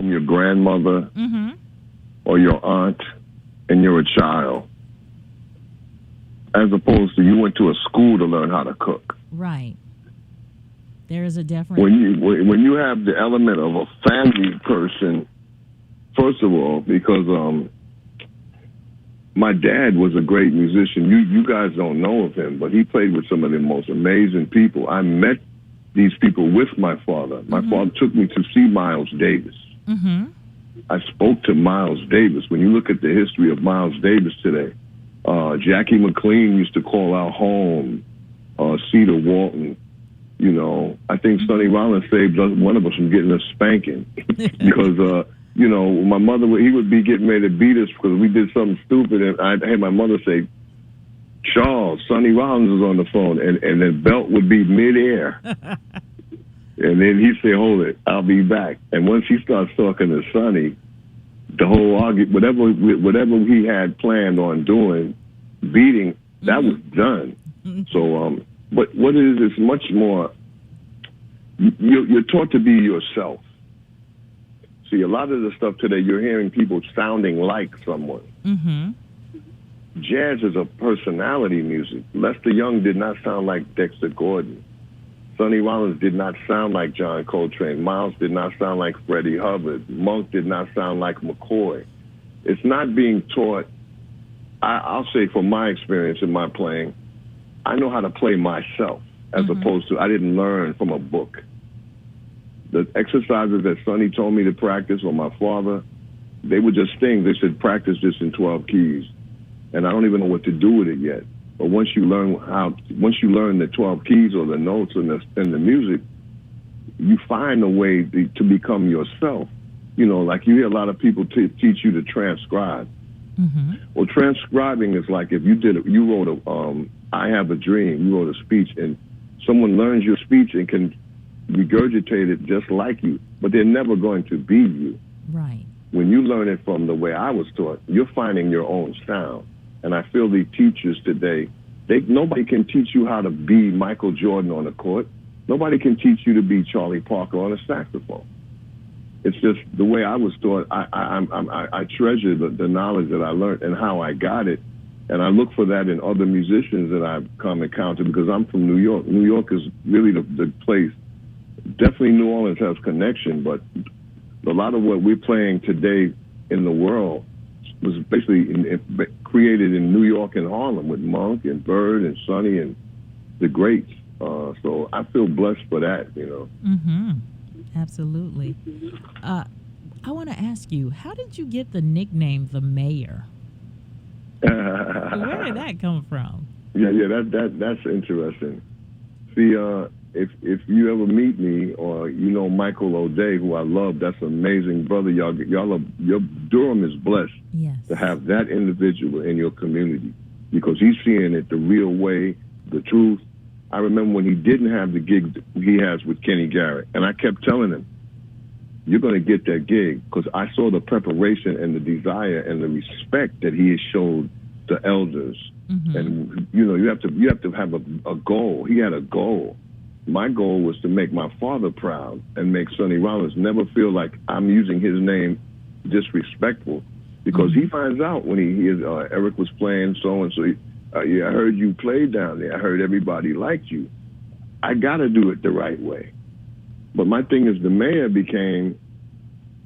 from your grandmother or your aunt and you're a child, as opposed to you went to a school to learn how to cook. Right. There is a difference. When you have the element of a family person, first of all, because my dad was a great musician. You guys don't know of him, but he played with some of the most amazing people. I met these people with my father. My father took me to see Miles Davis. I spoke to Miles Davis. When you look at the history of Miles Davis today, Jackie McLean used to call our home, Cedar Walton. You know, I think Sonny Rollins saved one of us from getting a spanking because, you know, my mother, he would be getting ready to beat us because we did something stupid. And I had my mother say, Charles, Sonny Rollins is on the phone. And the belt would be midair. And then he'd say, hold it, I'll be back. And once he starts talking to Sonny, the whole argument, whatever he had planned on doing, beating, that was done. So, but what it is much more, you're taught to be yourself. See, a lot of the stuff today, you're hearing people sounding like someone. Jazz is a personality music. Lester Young did not sound like Dexter Gordon. Sonny Rollins did not sound like John Coltrane. Miles did not sound like Freddie Hubbard. Monk did not sound like McCoy. It's not being taught. I'll say from my experience in my playing, I know how to play myself as opposed to I didn't learn from a book. The exercises that Sonny told me to practice, or my father, they were just things. They said, practice this in 12 keys. And I don't even know what to do with it yet. But once you learn the 12 keys or the notes and the music, you find a way to become yourself. You know, like you hear a lot of people teach you to transcribe. Well, transcribing is like if you wrote I Have a Dream, you wrote a speech, and someone learns your speech and can regurgitate it just like you, but they're never going to be you. Right. When you learn it from the way I was taught, you're finding your own sound. And I feel the teachers today, nobody can teach you how to be Michael Jordan on the court. Nobody can teach you to be Charlie Parker on a saxophone. It's just the way I was taught. I treasure the knowledge that I learned and how I got it. And I look for that in other musicians that I've come encounter because I'm from New York. New York is really the place. Definitely New Orleans has connection, but a lot of what we're playing today in the world was basically created in New York and Harlem with Monk and Bird and Sonny and the greats. So I feel blessed for that, you know. Absolutely. I want to ask you, how did you get the nickname The Mayor? Where did that come from? Yeah, that's interesting. See, if you ever meet me or you know Michael O'Day, who I love, that's an amazing brother. Your Durham is blessed to have that individual in your community because he's seeing it the real way, the truth. I remember when he didn't have the gig he has with Kenny Garrett, and I kept telling him, you're going to get that gig because I saw the preparation and the desire and the respect that he has showed the elders. And, you know, you have to have a goal. He had a goal. My goal was to make my father proud and make Sonny Rollins never feel like I'm using his name disrespectful because he finds out when he hears Eric was playing so-and-so, yeah, I heard you play down there. I heard everybody liked you. I got to do it the right way. But my thing is the mayor became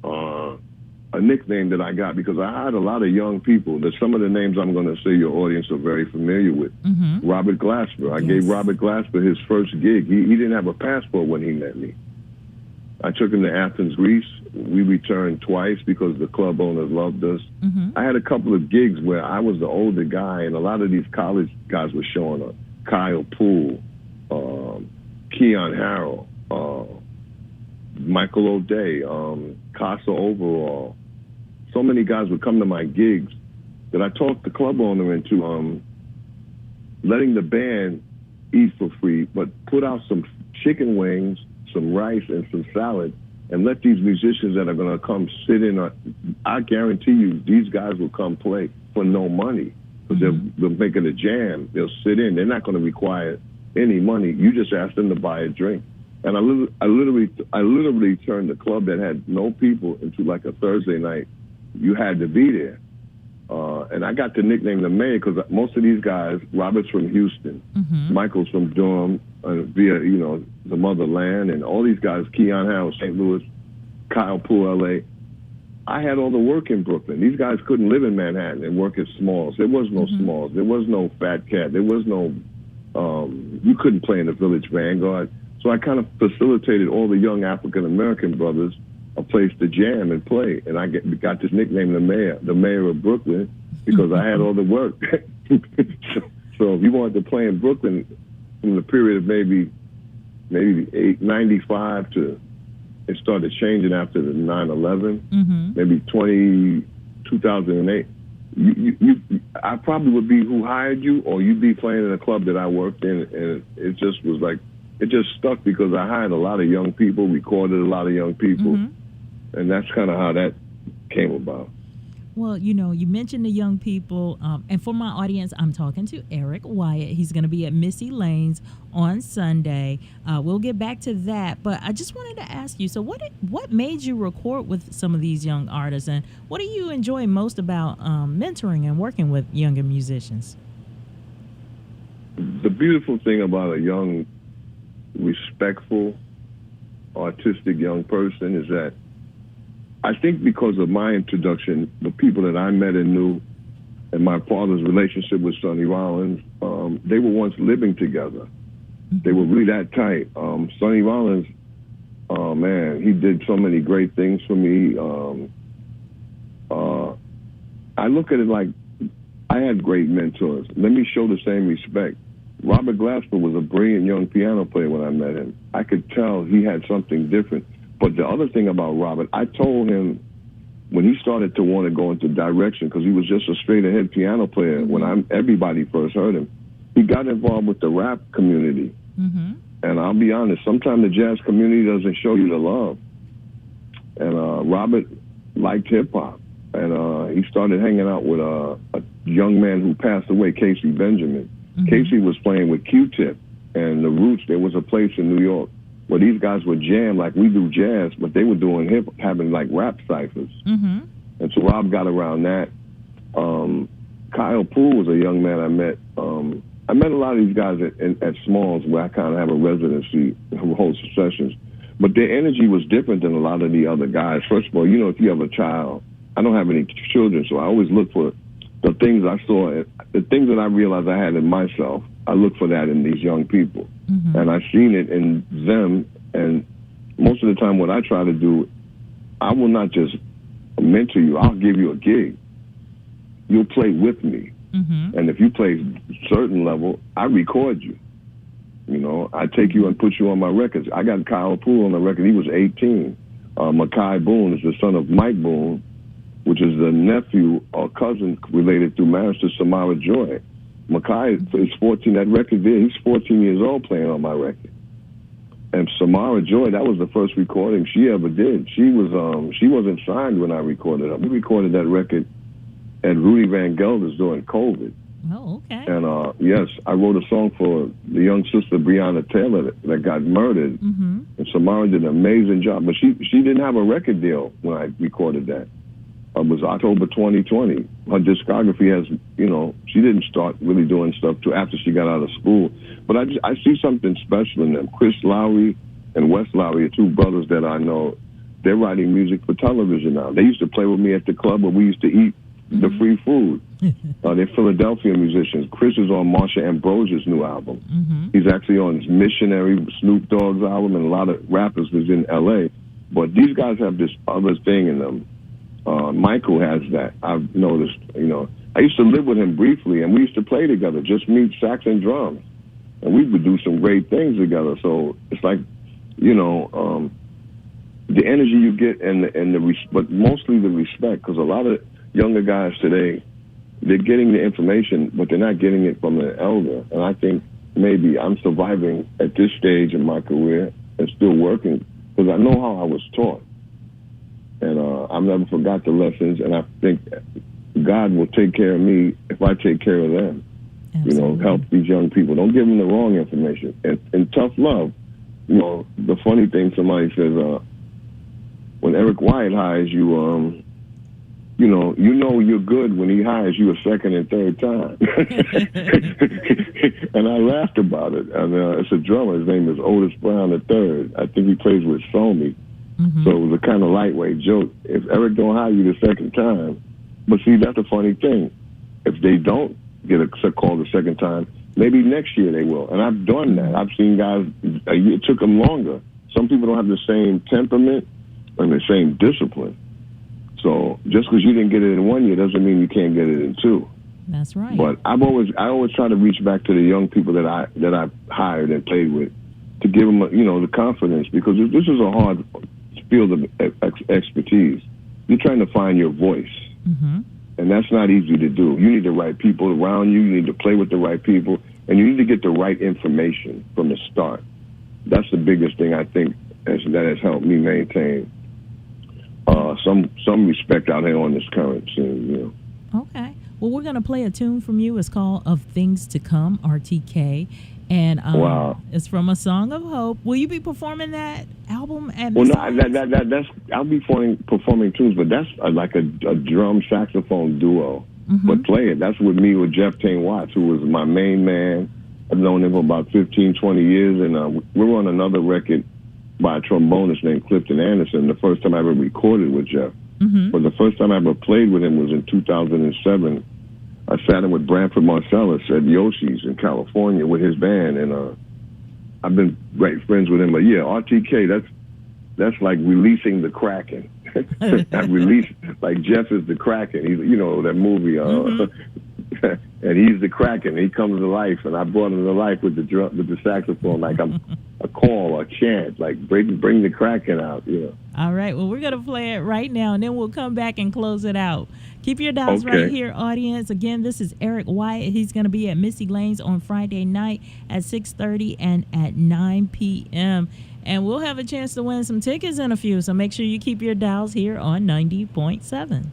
a nickname that I got because I had a lot of young people. There's some of the names I'm going to say your audience are very familiar with. Robert Glasper. I gave Robert Glasper his first gig. He didn't have a passport when he met me. I took him to Athens, Greece. We returned twice because the club owners loved us. I had a couple of gigs where I was the older guy, and a lot of these college guys were showing up. Kyle Poole, Keon Harrell, Michael O'Day, Casa Overall. So many guys would come to my gigs that I talked the club owner into letting the band eat for free, but put out some chicken wings, some rice, and some salad, and let these musicians that are going to come sit in. I guarantee you, these guys will come play for no money because they're making a jam. They'll sit in. They're not going to require any money. You just ask them to buy a drink. And I literally turned a club that had no people into like a Thursday night. You had to be there. And I got the nickname the Mayor because most of these guys, Robert's from Houston, Michael's from Durham, via, the motherland, and all these guys, Keon Howard, St. Louis, Kyle Poole, LA. I had all the work in Brooklyn. These guys couldn't live in Manhattan and work at Smalls. There was no Smalls. There was no Fat Cat. There was no, you couldn't play in the Village Vanguard. So I kind of facilitated all the young African-American brothers a place to jam and play. And I got this nickname, the Mayor of Brooklyn, because I had all the work. So if you wanted to play in Brooklyn from the period of maybe 95 to, it started changing after the 9/11, maybe 2008. I probably would be who hired you, or you'd be playing in a club that I worked in, and it just was like, it just stuck because I hired a lot of young people, recorded a lot of young people, and that's kind of how that came about. Well, you mentioned the young people, and for my audience, I'm talking to Eric Wyatt. He's going to be at Missy Lane's on Sunday. We'll get back to that, but I just wanted to ask you, so what made you record with some of these young artists, and what do you enjoy most about mentoring and working with younger musicians? The beautiful thing about a young, respectful, artistic young person is that I think because of my introduction, the people that I met and knew, and my father's relationship with Sonny Rollins, they were once living together. They were really that tight. Sonny Rollins, man, he did so many great things for me. I look at it like I had great mentors. Let me show the same respect. Robert Glasper was a brilliant young piano player when I met him. I could tell he had something different. But the other thing about Robert, I told him when he started to want to go into direction, because he was just a straight-ahead piano player when everybody first heard him, he got involved with the rap community. And I'll be honest, sometimes the jazz community doesn't show you the love. And Robert liked hip-hop. And he started hanging out with a young man who passed away, Casey Benjamin. Casey was playing with Q-Tip and the Roots. There was a place in New York where these guys would jam like we do jazz, but they were doing having like rap ciphers. And so Rob got around that. Kyle Poole was a young man I met. I met a lot of these guys at Smalls, where I kind of have a residency, host sessions. But their energy was different than a lot of the other guys. First of all, if you have a child, I don't have any children, so I always look for the things I saw, the things that I realized I had in myself. I look for that in these young people. And I've seen it in them. And most of the time what I try to do, I will not just mentor you. I'll give you a gig. You'll play with me. And if you play a certain level, I record you. I take you and put you on my records. I got Kyle Poole on the record. He was 18. Makai Boone is the son of Mike Boone, which is the nephew or cousin related through marriage to Samara Joy. Makai is 14. That record there, he's 14 years old playing on my record. And Samara Joy, that was the first recording she ever did. She wasn't signed when I recorded her. We recorded that record at Rudy Van Gelder's during COVID. Oh, okay. And yes, I wrote a song for the young sister Breonna Taylor that got murdered. And Samara did an amazing job, but she didn't have a record deal when I recorded that. It was October 2020. Her discography has, she didn't start really doing stuff till after she got out of school. But I see something special in them. Chris Lowry and Wes Lowry are two brothers that I know. They're writing music for television now. They used to play with me at the club where we used to eat the free food. They're Philadelphia musicians. Chris is on Marsha Ambrosia's new album. He's actually on Missionary, Snoop Dogg's album, and a lot of rappers was in L.A. But these guys have this other thing in them. Michael has that. I've noticed, I used to live with him briefly, and we used to play together, just me, sax and drums. And we would do some great things together. So it's like, the energy you get but mostly the respect, because a lot of younger guys today, they're getting the information, but they're not getting it from an elder. And I think maybe I'm surviving at this stage in my career and still working because I know how I was taught. And I've never forgot the lessons, and I think God will take care of me if I take care of them. Absolutely. Help these young people. Don't give them the wrong information. And tough love. the funny thing, somebody says, when Eric Wyatt hires you, you're good when he hires you a second and third time. And I laughed about it. And it's a drummer. His name is Otis Brown III. I think he plays with Somi. So it was a kind of lightweight joke. If Eric don't hire you the second time, but see, that's the funny thing. If they don't get a call the second time, maybe next year they will. And I've done that. I've seen guys, it took them longer. Some people don't have the same temperament and the same discipline. So just because you didn't get it in 1 year doesn't mean you can't get it in 2. That's right. But I always try to reach back to the young people that I hired and played with to give them, the confidence, because this is a hard field of expertise. You're trying to find your voice. And that's not easy to do. You need the right people around you. You need to play with the right people. And you need to get the right information from the start. That's the biggest thing, I think, that has helped me maintain some respect out here on this current scene. Okay. Well, we're going to play a tune from you. It's called Of Things to Come, RTK. And wow. It's from A Song of Hope. Will you be performing that album at Well, no, that's I'll be performing tunes, but that's like a drum saxophone duo. But play it. That's with me with Jeff Tane Watts, who was my main man. I've known him for about 15, 20 years, and we're on another record by a trombonist named Clifton Anderson. The first time I ever recorded with Jeff. But the first time I ever played with him was in 2007. I sat in with Branford Marcellus at Yoshi's in California with his band, and I've been great friends with him. But yeah, RTK, that's like releasing the Kraken. I released, like Jeff is the Kraken. He's, that movie, and he's the Kraken. He comes to life, and I brought him to life with the saxophone, like I'm a call, a chant, like bring the Kraken out. All right. Well, we're gonna play it right now, and then we'll come back and close it out. Keep your dials right here, audience. Again, this is Eric Wyatt. He's going to be at Missy Lane's on Friday night at 6:30 and at 9 p.m. And we'll have a chance to win some tickets in a few, so make sure you keep your dials here on 90.7.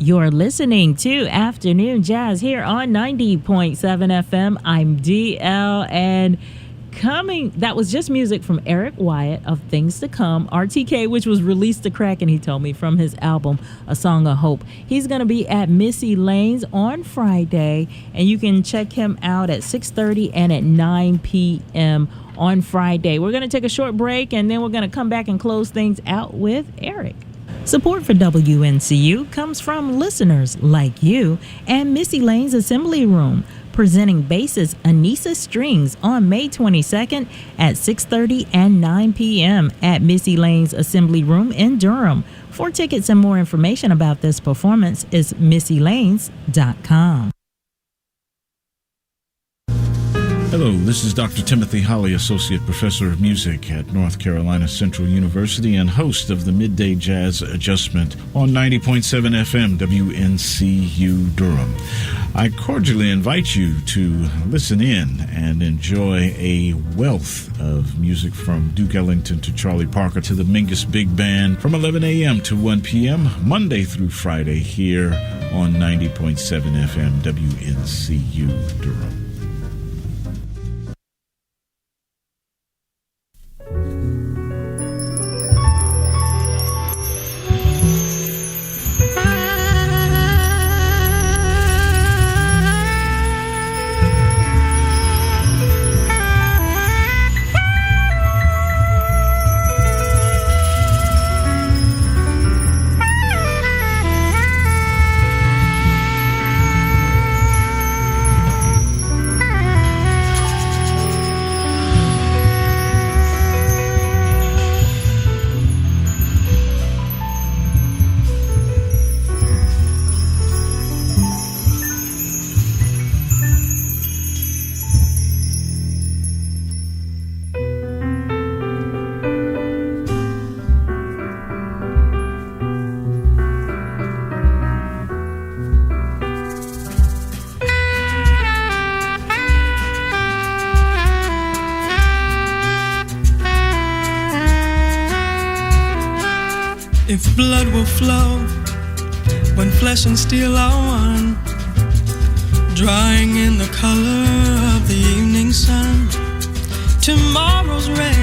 You're listening to Afternoon Jazz here on 90.7 FM. I'm DL, and that was just music from Eric Wyatt of Things to Come, RTK, which was released to crack, and he told me, from his album A Song of Hope. He's going to be at Missy Lane's on Friday, and you can check him out at 6:30 and at 9 p.m. on Friday. We're going to take a short break, and then we're going to come back and close things out with Eric. Support for WNCU comes from listeners like you and Missy Lane's Assembly Room, presenting bassist Anissa Strings on May 22nd at 6:30 and 9 p.m. at Missy Lane's Assembly Room in Durham. For tickets and more information about this performance is missylanes.com. Hello, this is Dr. Timothy Holly, Associate Professor of Music at North Carolina Central University and host of the Midday Jazz Adjustment on 90.7 FM WNCU Durham. I cordially invite you to listen in and enjoy a wealth of music from Duke Ellington to Charlie Parker to the Mingus Big Band from 11 a.m. to 1 p.m. Monday through Friday here on 90.7 FM WNCU Durham. If blood will flow when flesh and steel are one, drying in the color of the evening sun, tomorrow's rain